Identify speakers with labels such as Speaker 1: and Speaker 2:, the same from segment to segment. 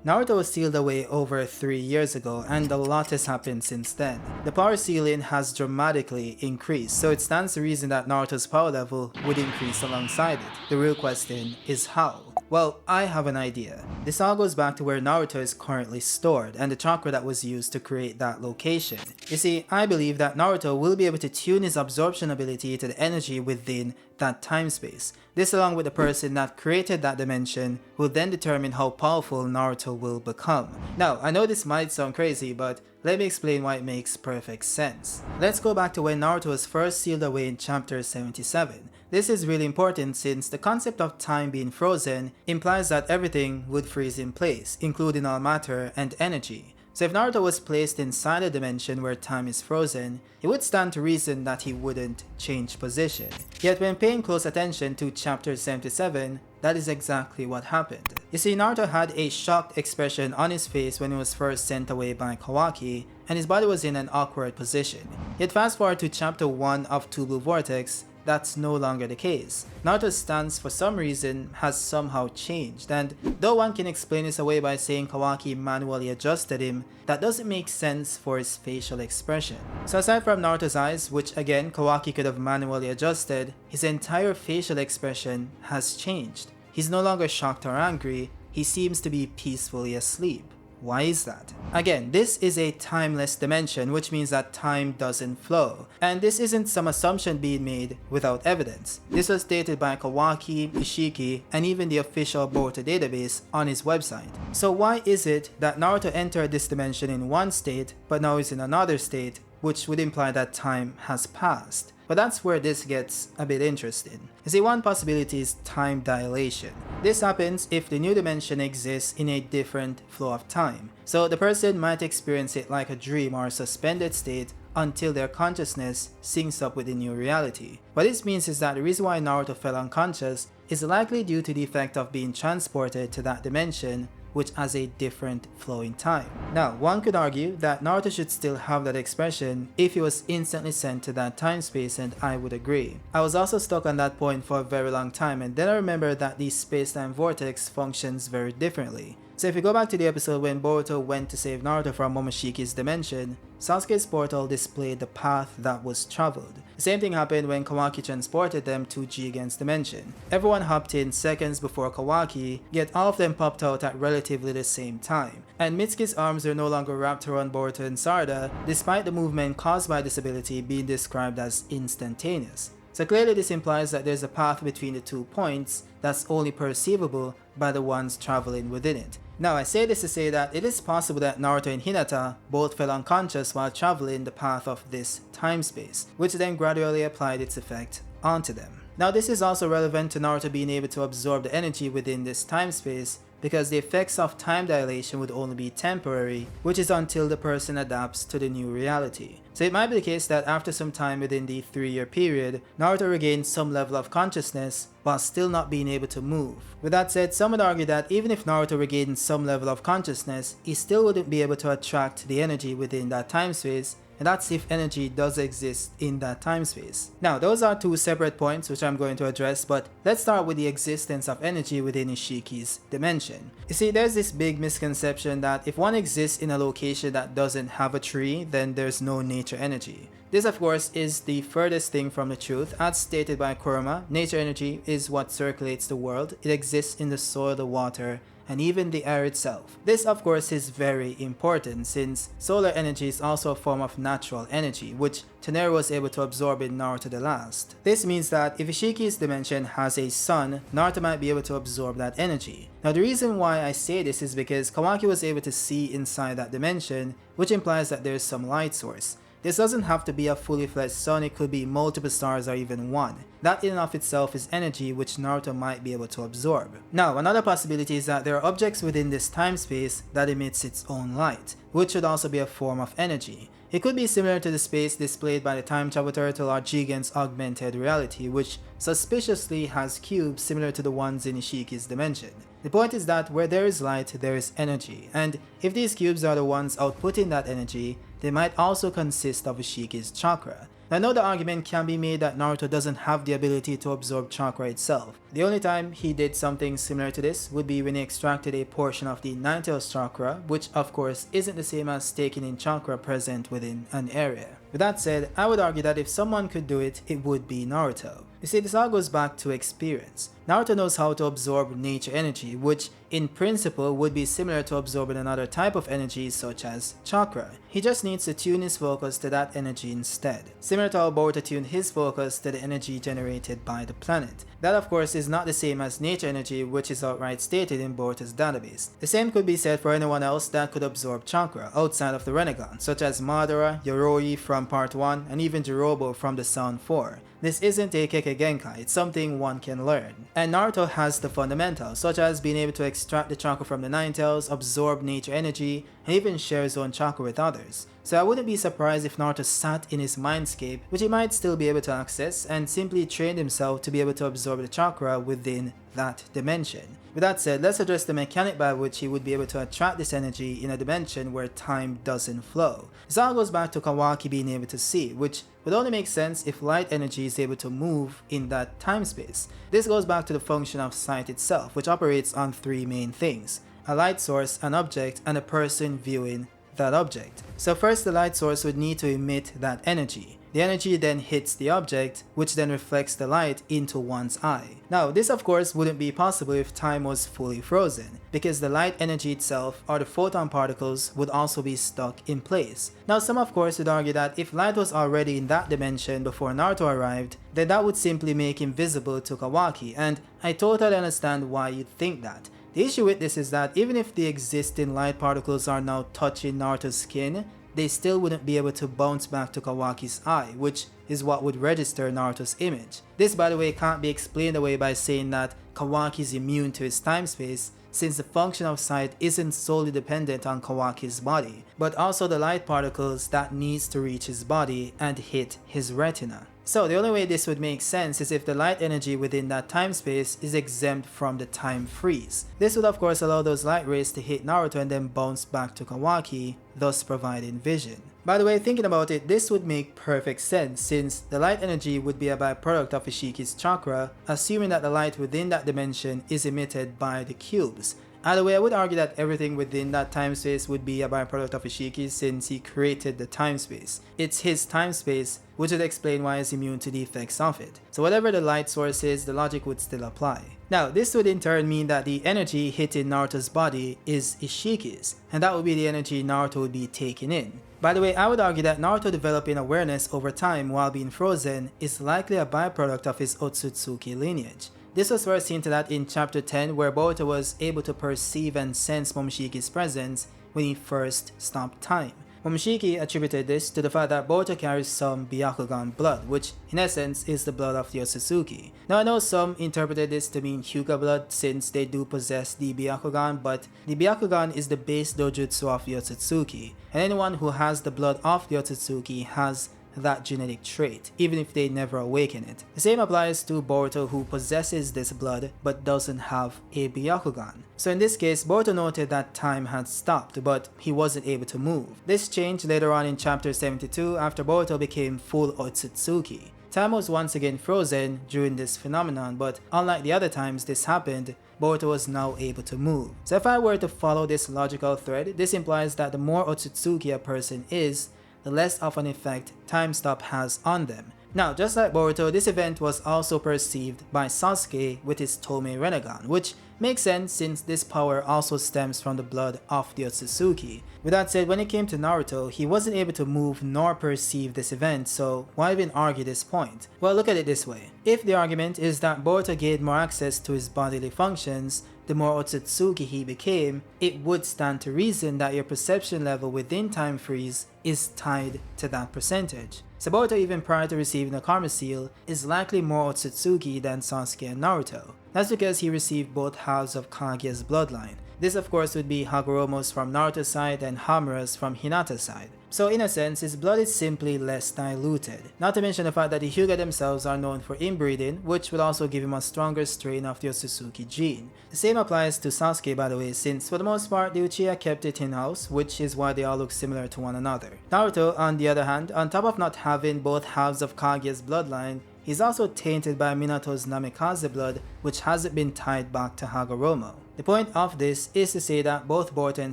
Speaker 1: Naruto was sealed away over 3 years ago, and a lot has happened since then. The power ceiling has dramatically increased, so it stands to reason that Naruto's power level would increase alongside it. The real question is how? Well, I have an idea. This all goes back to where Naruto is currently stored and the chakra that was used to create that location. You see, I believe that Naruto will be able to tune his absorption ability to the energy within that time space. This, along with the person that created that dimension, will then determine how powerful Naruto will become. Now, I know this might sound crazy, but let me explain why it makes perfect sense. Let's go back to when Naruto was first sealed away in chapter 77. This is really important since the concept of time being frozen implies that everything would freeze in place, including all matter and energy. So if Naruto was placed inside a dimension where time is frozen, it would stand to reason that he wouldn't change position. Yet when paying close attention to chapter 77, that is exactly what happened. You see, Naruto had a shocked expression on his face when he was first sent away by Kawaki, and his body was in an awkward position. Yet fast forward to chapter 1 of Two Blue Vortex, that's no longer the case. Naruto's stance for some reason has somehow changed, and though one can explain this away by saying Kawaki manually adjusted him, that doesn't make sense for his facial expression. So aside from Naruto's eyes, which again Kawaki could have manually adjusted, his entire facial expression has changed. He's no longer shocked or angry, he seems to be peacefully asleep. Why is that? Again, this is a timeless dimension, which means that time doesn't flow. And this isn't some assumption being made without evidence. This was stated by Kawaki, Ishiki, and even the official Boruto database on his website. So why is it that Naruto entered this dimension in one state, but now is in another state, which would imply that time has passed? But that's where this gets a bit interesting. You see, one possibility is time dilation. This happens if the new dimension exists in a different flow of time. So the person might experience it like a dream or a suspended state until their consciousness syncs up with the new reality. What this means is that the reason why Naruto fell unconscious is likely due to the effect of being transported to that dimension, which has a different flow in time. Now, one could argue that Naruto should still have that expression if he was instantly sent to that time space, and I would agree. I was also stuck on that point for a very long time, and then I remembered that the space-time vortex functions very differently. So if you go back to the episode when Boruto went to save Naruto from Momoshiki's dimension, Sasuke's portal displayed the path that was traveled. The same thing happened when Kawaki transported them to Jigen's dimension. Everyone hopped in seconds before Kawaki, yet all of them popped out at relatively the same time. And Mitsuki's arms are no longer wrapped around Boruto and Sarada, despite the movement caused by this ability being described as instantaneous. So clearly this implies that there's a path between the 2 points that's only perceivable by the ones traveling within it. Now I say this to say that it is possible that Naruto and Hinata both fell unconscious while traveling the path of this time space, which then gradually applied its effect onto them. Now this is also relevant to Naruto being able to absorb the energy within this time space, because the effects of time dilation would only be temporary, which is until the person adapts to the new reality. So it might be the case that after some time within the 3-year period, Naruto regains some level of consciousness while still not being able to move. With that said, some would argue that even if Naruto regains some level of consciousness, he still wouldn't be able to attract the energy within that time space, and that's if energy does exist in that time space. Now, those are 2 separate points which I'm going to address, but let's start with the existence of energy within Ishiki's dimension. You see, there's this big misconception that if one exists in a location that doesn't have a tree, then there's no nature energy. This of course is the furthest thing from the truth. As stated by Kurama, nature energy is what circulates the world. It exists in the soil, the water, and even the air itself. This of course is very important since solar energy is also a form of natural energy, which Teneru was able to absorb in Naruto the Last. This means that if Ishiki's dimension has a sun, Naruto might be able to absorb that energy. Now the reason why I say this is because Kawaki was able to see inside that dimension, which implies that there is some light source. This doesn't have to be a fully fledged sun, it could be multiple stars or even one. That in and of itself is energy which Naruto might be able to absorb. Now, another possibility is that there are objects within this time space that emits its own light, which should also be a form of energy. It could be similar to the space displayed by the time travel turtle or Jigen's augmented reality, which suspiciously has cubes similar to the ones in Ishiki's dimension. The point is that where there is light, there is energy, and if these cubes are the ones outputting that energy, they might also consist of Ishiki's chakra. Now I know the argument can be made that Naruto doesn't have the ability to absorb chakra itself. The only time he did something similar to this would be when he extracted a portion of the Ninetales chakra, which of course isn't the same as taking in chakra present within an area. With that said, I would argue that if someone could do it, it would be Naruto. You see, this all goes back to experience. Naruto knows how to absorb nature energy, which in principle would be similar to absorbing another type of energy such as chakra. He just needs to tune his focus to that energy instead. Similar to how Boruto tuned his focus to the energy generated by the planet. That of course is not the same as nature energy, which is outright stated in Boruto's database. The same could be said for anyone else that could absorb chakra outside of the Renegon, such as Madara, Yoroi from part 1, and even Jirobo from the Sound 4. This isn't a Kekkei Genkai, it's something one can learn. And Naruto has the fundamentals, such as being able to extract the chakra from the Ninetales, absorb nature energy, and even share his own chakra with others. So I wouldn't be surprised if Naruto sat in his mindscape, which he might still be able to access, and simply trained himself to be able to absorb the chakra within that dimension. With that said, let's address the mechanic by which he would be able to attract this energy in a dimension where time doesn't flow. This all goes back to Kawaki being able to see, which would only make sense if light energy is able to move in that time space. This goes back to the function of sight itself, which operates on three main things: a light source, an object, and a person viewing that object. So first, the light source would need to emit that energy. The energy then hits the object, which then reflects the light into one's eye. Now, this of course wouldn't be possible if time was fully frozen, because the light energy itself, or the photon particles, would also be stuck in place. Now, some of course would argue that if light was already in that dimension before Naruto arrived, then that would simply make him visible to Kawaki, and I totally understand why you'd think that. The issue with this is that even if the existing light particles are now touching Naruto's skin, they still wouldn't be able to bounce back to Kawaki's eye, which is what would register Naruto's image. This, by the way, can't be explained away by saying that Kawaki is immune to his time space, since the function of sight isn't solely dependent on Kawaki's body, but also the light particles that needs to reach his body and hit his retina. So the only way this would make sense is if the light energy within that time space is exempt from the time freeze. This would of course allow those light rays to hit Naruto and then bounce back to Kawaki, thus providing vision. By the way, thinking about it, this would make perfect sense since the light energy would be a byproduct of Ishiki's chakra, assuming that the light within that dimension is emitted by the cubes. Either way, I would argue that everything within that time space would be a byproduct of Ishiki since he created the time space. It's his time space, which would explain why he's immune to the effects of it. So whatever the light source is, the logic would still apply. Now, this would in turn mean that the energy hitting Naruto's body is Ishiki's, and that would be the energy Naruto would be taking in. By the way, I would argue that Naruto developing awareness over time while being frozen is likely a byproduct of his Otsutsuki lineage. This was first hinted at in chapter 10, where Boruto was able to perceive and sense Momoshiki's presence when he first stopped time. Momoshiki attributed this to the fact that Boruto carries some Byakugan blood, which in essence is the blood of the Otsutsuki. Now I know some interpreted this to mean Hyuga blood since they do possess the Byakugan, but the Byakugan is the base dojutsu of the Otsutsuki, and anyone who has the blood of the Otsutsuki has that genetic trait, even if they never awaken it. The same applies to Boruto, who possesses this blood but doesn't have a Byakugan. So in this case, Boruto noted that time had stopped, but he wasn't able to move. This changed later on in chapter 72 after Boruto became full Otsutsuki. Time was once again frozen during this phenomenon, but unlike the other times this happened, Boruto was now able to move. So if I were to follow this logical thread, this implies that the more Otsutsuki a person is, the less of an effect time stop has on them. Now, just like Boruto, this event was also perceived by Sasuke with his Tomei Renegon, which makes sense since this power also stems from the blood of the Otsutsuki. With that said, when it came to Naruto, he wasn't able to move nor perceive this event, so why even argue this point? Well, look at it this way. If the argument is that Boruto gained more access to his bodily functions, the more Otsutsuki he became, it would stand to reason that your perception level within time freeze is tied to that percentage. So Boruto, even prior to receiving the Karma Seal, is likely more Otsutsuki than Sasuke and Naruto. That's because he received both halves of Kaguya's bloodline. This of course would be Hagoromo's from Naruto's side and Hamura's from Hinata's side. So in a sense, his blood is simply less diluted. Not to mention the fact that the Hyuga themselves are known for inbreeding, which will also give him a stronger strain of the Otsutsuki gene. The same applies to Sasuke, by the way, since for the most part the Uchiha kept it in-house, which is why they all look similar to one another. Naruto, on the other hand, on top of not having both halves of Kage's bloodline, he's also tainted by Minato's Namikaze blood, which hasn't been tied back to Hagoromo. The point of this is to say that both Boruto and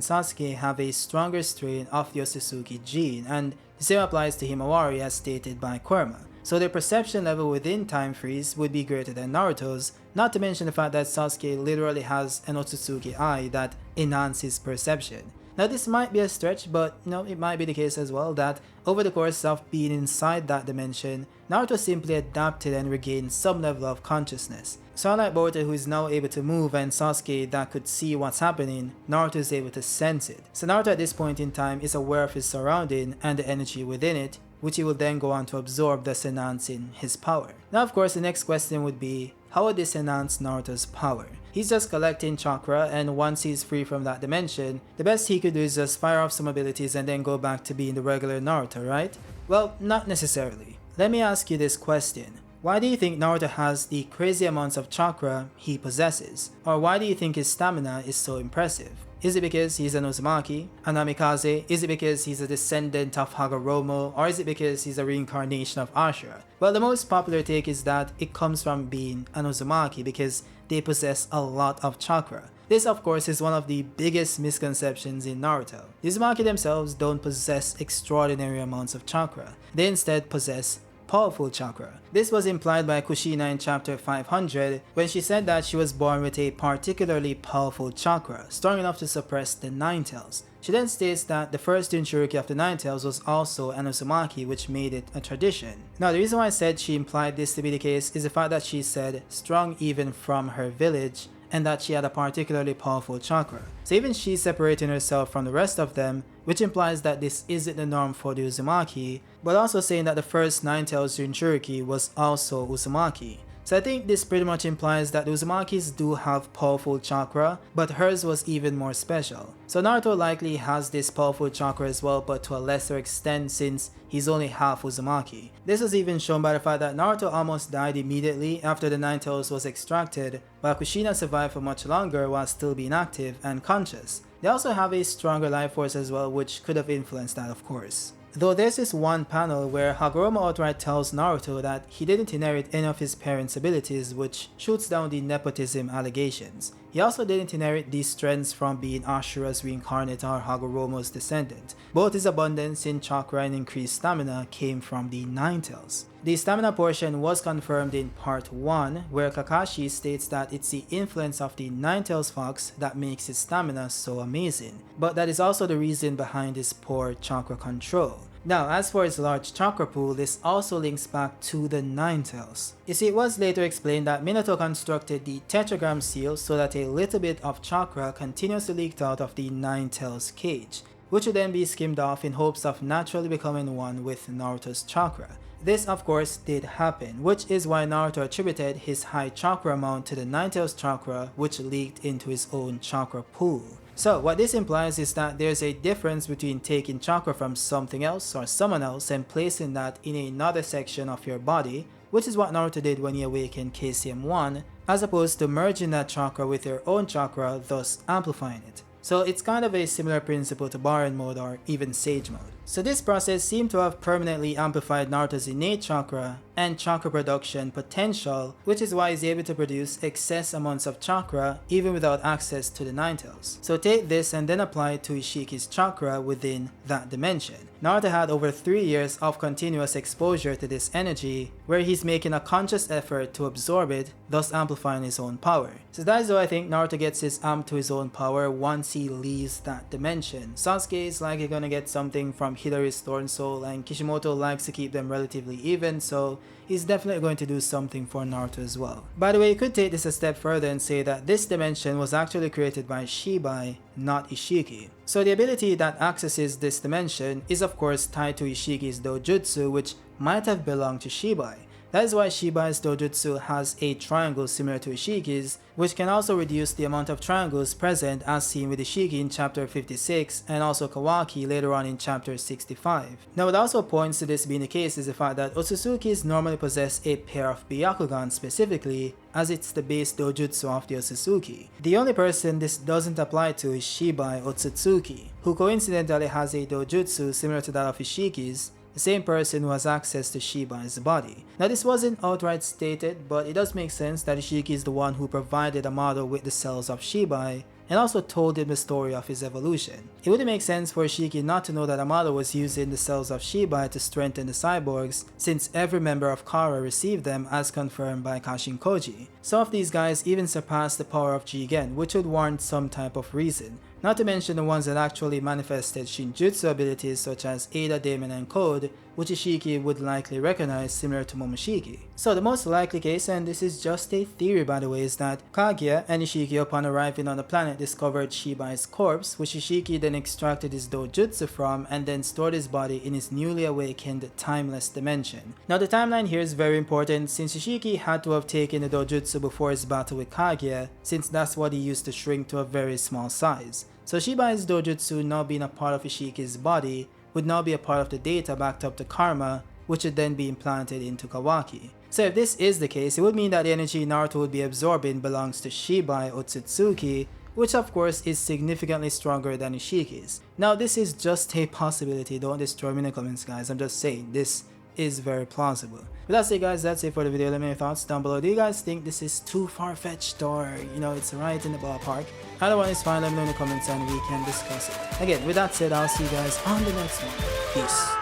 Speaker 1: Sasuke have a stronger strain of the Otsutsuki gene, and the same applies to Himawari as stated by Kurama. So their perception level within Time Freeze would be greater than Naruto's, not to mention the fact that Sasuke literally has an Otsutsuki eye that enhances perception. Now this might be a stretch, but it might be the case as well that over the course of being inside that dimension, Naruto simply adapted and regained some level of consciousness. So unlike Boruto, who is now able to move, and Sasuke that could see what's happening, Naruto is able to sense it. So Naruto at this point in time is aware of his surrounding and the energy within it, which he will then go on to absorb, thus enhancing his power. Now of course the next question would be, how would this enhance Naruto's power? He's just collecting chakra, and once he's free from that dimension, the best he could do is just fire off some abilities and then go back to being the regular Naruto, right? Well, not necessarily. Let me ask you this question. Why do you think Naruto has the crazy amounts of chakra he possesses? Or why do you think his stamina is so impressive? Is it because he's an Uzumaki, a Namikaze? Is it because he's a descendant of Hagoromo? Or is it because he's a reincarnation of Ashura? Well, the most popular take is that it comes from being an Uzumaki because they possess a lot of chakra. This of course is one of the biggest misconceptions in Naruto. The Uzumaki themselves don't possess extraordinary amounts of chakra. They instead possess powerful chakra. This was implied by Kushina in chapter 500 when she said that she was born with a particularly powerful chakra, strong enough to suppress the Nine Tails. She then states that the first Jinchuriki of the Nine Tails was also an Uzumaki, which made it a tradition. Now the reason why I said she implied this to be the case is the fact that she said strong even from her village, and that she had a particularly powerful chakra. So even she's separating herself from the rest of them, which implies that this isn't the norm for the Uzumaki, but also saying that the first Nine Tails Jinchuriki was also Uzumaki. So I think this pretty much implies that the Uzumakis do have powerful chakra, but hers was even more special. So Naruto likely has this powerful chakra as well, but to a lesser extent since he's only half Uzumaki. This was even shown by the fact that Naruto almost died immediately after the Nine Tails was extracted, while Kushina survived for much longer while still being active and conscious. They also have a stronger life force as well, which could have influenced that of course. Though there's this one panel where Hagoromo outright tells Naruto that he didn't inherit any of his parents' abilities, which shoots down the nepotism allegations. He also didn't inherit these strengths from being Ashura's reincarnate or Hagoromo's descendant. Both his abundance in chakra and increased stamina came from the Nine Tails. The stamina portion was confirmed in part 1, where Kakashi states that it's the influence of the Nine Tails Fox that makes his stamina so amazing, but that is also the reason behind his poor chakra control. Now, as for his large chakra pool, this also links back to the Nine Tails. You see, it was later explained that Minato constructed the tetragram seal so that a little bit of chakra continuously leaked out of the Nine Tails cage, which would then be skimmed off in hopes of naturally becoming one with Naruto's chakra. This of course did happen, which is why Naruto attributed his high chakra amount to the Nine Tails chakra, which leaked into his own chakra pool. So what this implies is that there's a difference between taking chakra from something else or someone else and placing that in another section of your body, which is what Naruto did when he awakened KCM1, as opposed to merging that chakra with your own chakra, thus amplifying it. So it's kind of a similar principle to Baron mode or even Sage mode. So this process seemed to have permanently amplified Naruto's innate chakra and chakra production potential, which is why he's able to produce excess amounts of chakra even without access to the Nine Tails. So take this and then apply it to Ishiki's chakra within that dimension. Naruto had over 3 years of continuous exposure to this energy, where he's making a conscious effort to absorb it, thus amplifying his own power. So that is why I think Naruto gets his amp to his own power once he leaves that dimension. Sasuke is likely gonna get something from Hidori's Thorn Soul, and Kishimoto likes to keep them relatively even, so he's definitely going to do something for Naruto as well. By the way, you could take this a step further and say that this dimension was actually created by Shibai, not Ishiki. So the ability that accesses this dimension is of course tied to Ishiki's dojutsu, which might have belonged to Shibai. That is why Shibai's dojutsu has a triangle similar to Ishiki's, which can also reduce the amount of triangles present as seen with Ishiki in chapter 56 and also Kawaki later on in chapter 65. Now what also points to this being the case is the fact that Otsutsukis normally possess a pair of Byakugan specifically, as it's the base dojutsu of the Otsutsuki. The only person this doesn't apply to is Shibai Otsutsuki, who coincidentally has a dojutsu similar to that of Ishiki's, the same person who has access to Shibai's body. Now this wasn't outright stated, but it does make sense that Ishiki is the one who provided Amado with the cells of Shibai and also told him the story of his evolution. It wouldn't make sense for Ishiki not to know that Amado was using the cells of Shibai to strengthen the cyborgs, since every member of Kara received them as confirmed by Kashin Koji. Some of these guys even surpassed the power of Jigen, which would warrant some type of reason. Not to mention the ones that actually manifested Shinjutsu abilities such as Ada, Daemon, and Code, which Ishiki would likely recognize similar to Momoshiki. So the most likely case, and this is just a theory by the way, is that Kaguya and Ishiki upon arriving on the planet discovered Shibai's corpse, which Ishiki then extracted his dojutsu from and then stored his body in his newly awakened timeless dimension. Now the timeline here is very important since Ishiki had to have taken the dojutsu before his battle with Kaguya, since that's what he used to shrink to a very small size. So Shibai's dojutsu now being a part of Ishiki's body would now be a part of the data backed up to karma, which would then be implanted into Kawaki. So if this is the case, it would mean that the energy Naruto would be absorbing belongs to Shibai Otsutsuki, which of course is significantly stronger than Ishiki's. Now this is just a possibility, don't destroy me in the comments guys, I'm just saying this is very plausible. With that said guys, that's it for the video. Let me know your thoughts down below. Do you guys think this is too far-fetched or it's right in the ballpark? Either one is fine, let me know in the comments and we can discuss it. Again, with that said, I'll see you guys on the next one. Peace.